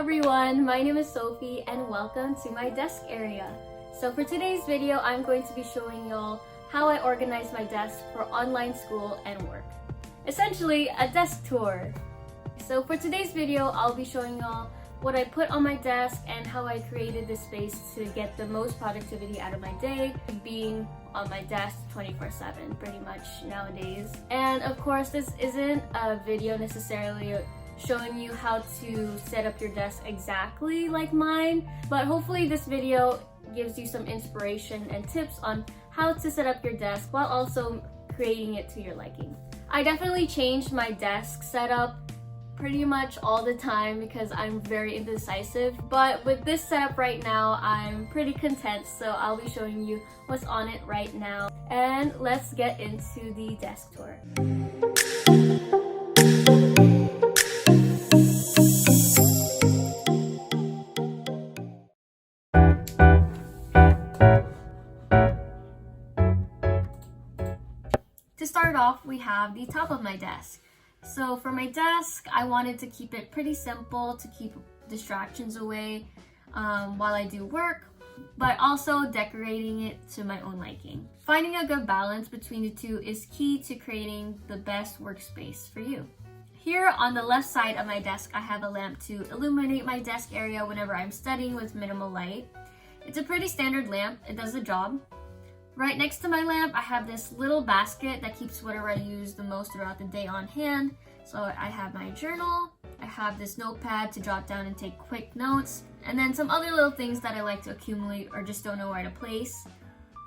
everyone, my name is Sophie and welcome to my desk area. So for today's video, I'm going to be showing y'all how I organize my desk for online school and work. Essentially, a desk tour. So for today's video, I'll be showing y'all what I put on my desk and how I created this space to get the most productivity out of my day, being on my desk 24/7 pretty much nowadays. And of course, this isn't a video necessarily showing you how to set up your desk exactly like mine, but hopefully this video gives you some inspiration and tips on how to set up your desk while also creating it to your liking. I definitely changed my desk setup pretty much all the time because I'm very indecisive, but with this setup right now, I'm pretty content, so I'll be showing you what's on it right now. And let's get into the desk tour. To start off, we have the top of my desk. So for my desk, I wanted to keep it pretty simple to keep distractions away while I do work, but also decorating it to my own liking. Finding a good balance between the two is key to creating the best workspace for you. Here on the left side of my desk, I have a lamp to illuminate my desk area whenever I'm studying with minimal light. It's a pretty standard lamp, it does the job. Right next to my lamp, I have this little basket that keeps whatever I use the most throughout the day on hand. So I have my journal, I have this notepad to jot down and take quick notes, and then some other little things that I like to accumulate or just don't know where to place.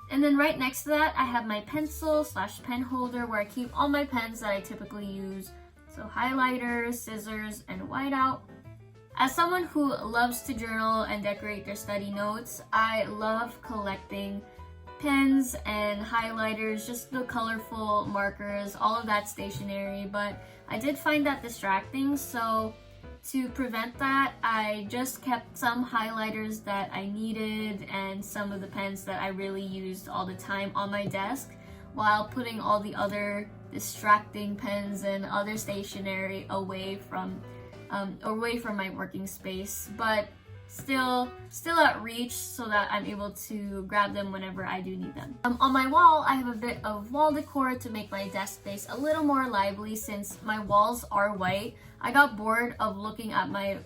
And then right next to that, I have my pencil/pen holder where I keep all my pens that I typically use. So highlighters, scissors, and whiteout. As someone who loves to journal and decorate their study notes, I love collecting pens and highlighters, just the colorful markers, all of that stationery, but I did find that distracting, so to prevent that, I just kept some highlighters that I needed and some of the pens that I really used all the time on my desk, while putting all the other distracting pens and other stationery away from my working space, but still at reach so that I'm able to grab them whenever I do need them. On my wall, I have a bit of wall decor to make my desk space a little more lively since my walls are white. I got bored of looking at my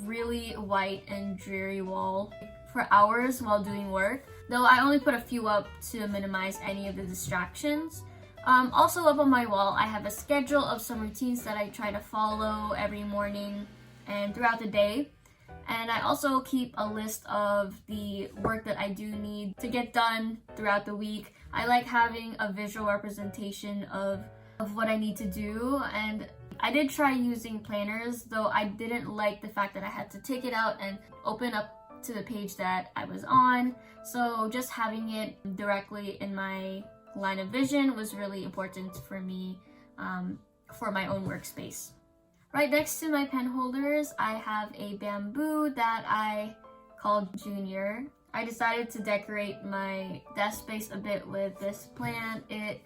really white and dreary wall for hours while doing work, though I only put a few up to minimize any of the distractions. Also up on my wall, I have a schedule of some routines that I try to follow every morning and throughout the day. And I also keep a list of the work that I do need to get done throughout the week. I like having a visual representation of what I need to do. And I did try using planners, though I didn't like the fact that I had to take it out and open up to the page that I was on. So just having it directly in my line of vision was really important for me for my own workspace. Right next to my pen holders, I have a bamboo that I called Junior. I decided to decorate my desk space a bit with this plant. It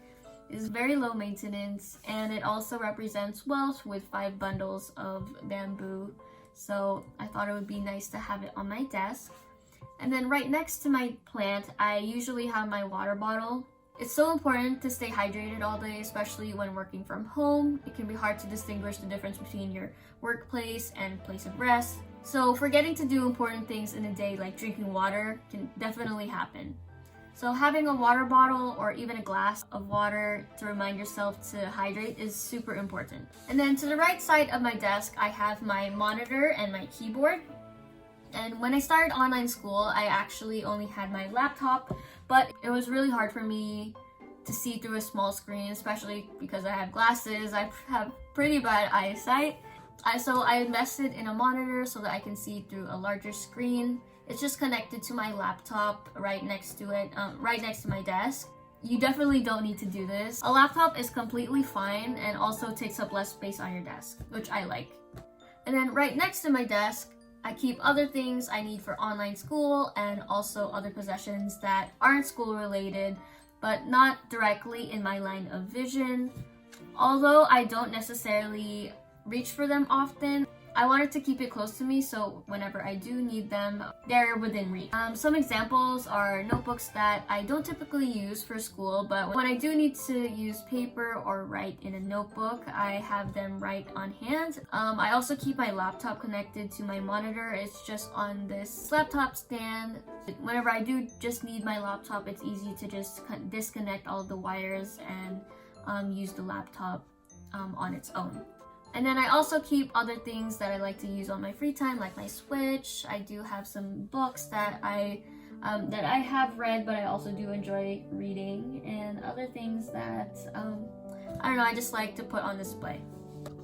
is very low maintenance and it also represents wealth with 5 bundles of bamboo. So I thought it would be nice to have it on my desk. And then right next to my plant, I usually have my water bottle. It's so important to stay hydrated all day, especially when working from home. It can be hard to distinguish the difference between your workplace and place of rest. So forgetting to do important things in a day like drinking water can definitely happen. So having a water bottle or even a glass of water to remind yourself to hydrate is super important. And then to the right side of my desk, I have my monitor and my keyboard. And when I started online school, I actually only had my laptop, but it was really hard for me to see through a small screen, especially because I have glasses. I have pretty bad eyesight. So I invested in a monitor so that I can see through a larger screen. It's just connected to my laptop right next to it, right next to my desk. You definitely don't need to do this. A laptop is completely fine and also takes up less space on your desk, which I like. And then right next to my desk, I keep other things I need for online school and also other possessions that aren't school related, but not directly in my line of vision. Although I don't necessarily reach for them often, I wanted to keep it close to me so whenever I do need them, they're within reach. Some examples are notebooks that I don't typically use for school, but when I do need to use paper or write in a notebook, I have them right on hand. I also keep my laptop connected to my monitor. It's just on this laptop stand. Whenever I do just need my laptop, it's easy to just disconnect all the wires and use the laptop on its own. And then I also keep other things that I like to use on my free time, like my Switch. I do have some books that I have read, but I also do enjoy reading, and other things that I don't know, I just like to put on display.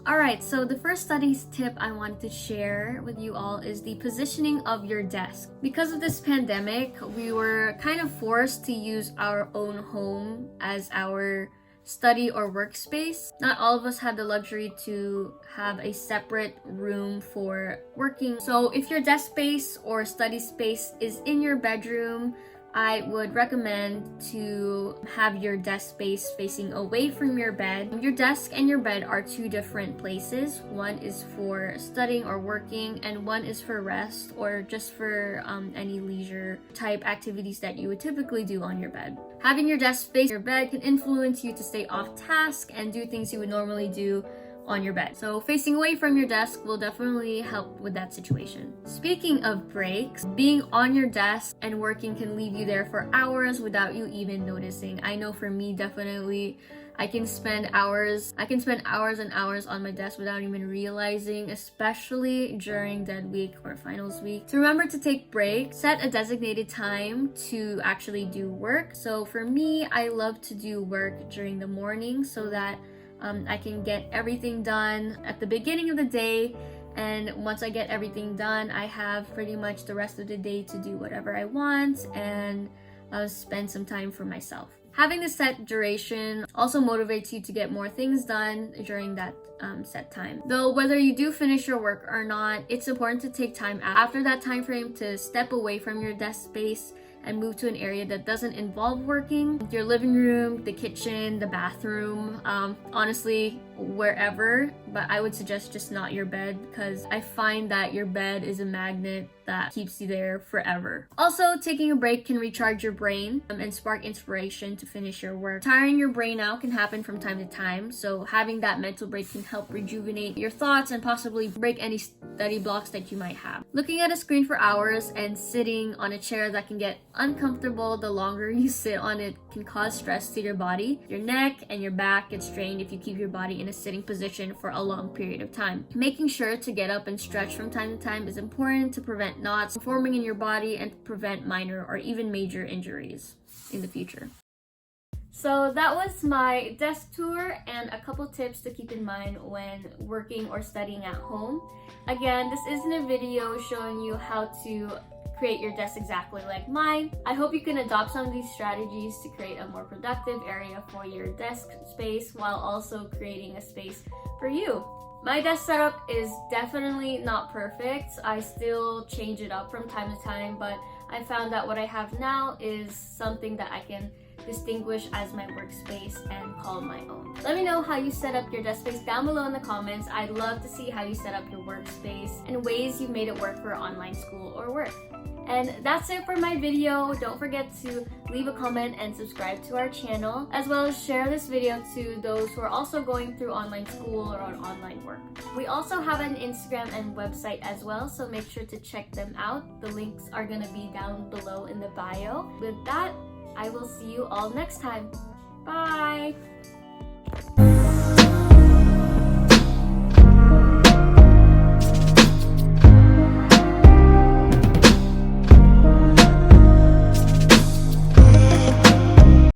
Alright, so the first studies tip I wanted to share with you all is the positioning of your desk. Because of this pandemic, we were kind of forced to use our own home as our study or workspace. Not all of us had the luxury to have a separate room for working. So if your desk space or study space is in your bedroom, I would recommend to have your desk space facing away from your bed. Your desk and your bed are two different places. One is for studying or working, and one is for rest or just for any leisure type activities that you would typically do on your bed. Having your desk face your bed can influence you to stay off task and do things you would normally do on your bed. So facing away from your desk will definitely help with that situation. Speaking of breaks, being on your desk and working can leave you there for hours without you even noticing. I know for me, definitely, I can spend hours and hours on my desk without even realizing, especially during dead week or finals week. So remember to take breaks, set a designated time to actually do work. So for me, I love to do work during the morning so that I can get everything done at the beginning of the day, and once I get everything done, I have pretty much the rest of the day to do whatever I want and spend some time for myself. Having a set duration also motivates you to get more things done during that set time. Though whether you do finish your work or not, it's important to take time after that time frame to step away from your desk space and move to an area that doesn't involve working. Your living room, the kitchen, the bathroom, honestly, wherever, but I would suggest just not your bed, because I find that your bed is a magnet that keeps you there forever. Also, taking a break can recharge your brain and spark inspiration to finish your work. Tiring your brain out can happen from time to time, so having that mental break can help rejuvenate your thoughts and possibly break any study blocks that you might have. Looking at a screen for hours and sitting on a chair that can get uncomfortable the longer you sit on it can cause stress to your body. Your neck and your back get strained if you keep your body in a sitting position for a long period of time. Making sure to get up and stretch from time to time is important to prevent knots forming in your body and to prevent minor or even major injuries in the future. So that was my desk tour and a couple tips to keep in mind when working or studying at home. Again, this isn't a video showing you how to create your desk exactly like mine. I hope you can adopt some of these strategies to create a more productive area for your desk space while also creating a space for you. My desk setup is definitely not perfect. I still change it up from time to time, but I found that what I have now is something that I can distinguish as my workspace and call my own. Let me know how you set up your desk space down below in the comments. I'd love to see how you set up your workspace and ways you made it work for online school or work. And that's it for my video. Don't forget to leave a comment and subscribe to our channel, as well as share this video to those who are also going through online school or online work. We also have an Instagram and website as well, so make sure to check them out. The links are going to be down below in the bio. With that, I will see you all next time. Bye!